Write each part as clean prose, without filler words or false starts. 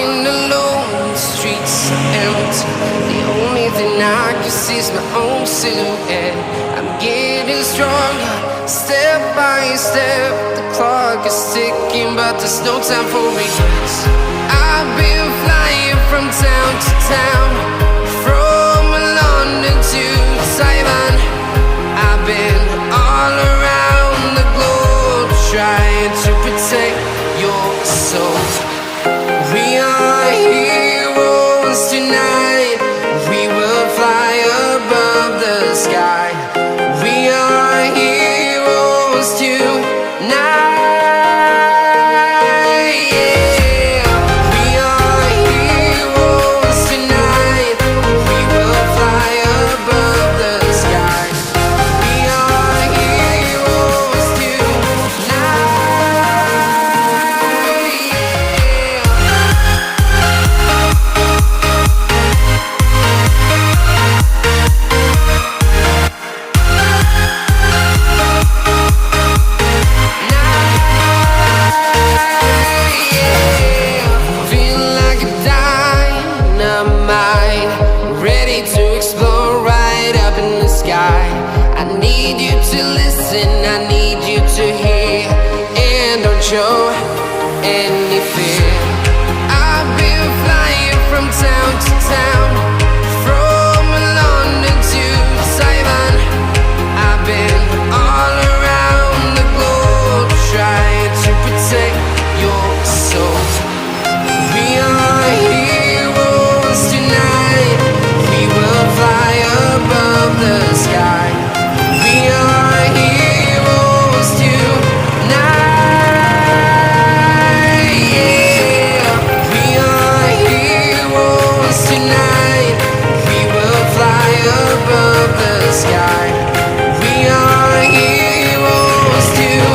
Walking alone, the streets are empty. The only thing I can see is my own silhouette. I'm getting stronger, step by step. The clock is ticking, but there's no time for regrets. I've been flying from town to town, from London to Taiwan. I've been all around the globe, trying to protect your soul. We are heroes tonight. We will fly above the sky. We are heroes tonight. Yeah. We are heroes tonight. We will fly above the sky. We are heroes tonight. Feeling like a dynamite, ready to explode right up in the sky. I need you to listen, I need you to hear, and don't show any fear. I've been flying from town to town, from London to Taiwan. I've been all around the globe, trying to protect your soul. We are heroes tonight. We will fly above the sky. We are heroes tonight. Yeah. We are heroes tonight. We will fly above the sky. We are heroes tonight.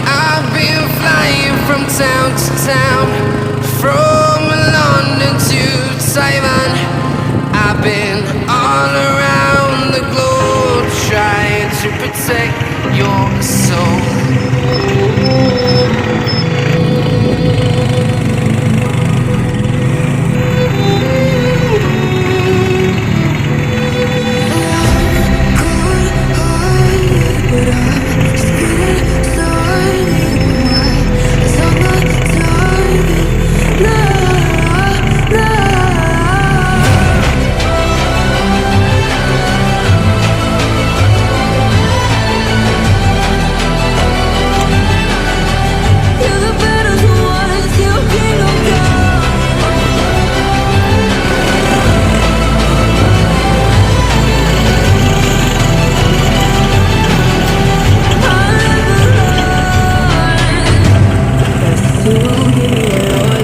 I've been flying from town to town, from London to Taiwan. I've been all around the globe, trying to protect your soul. To give me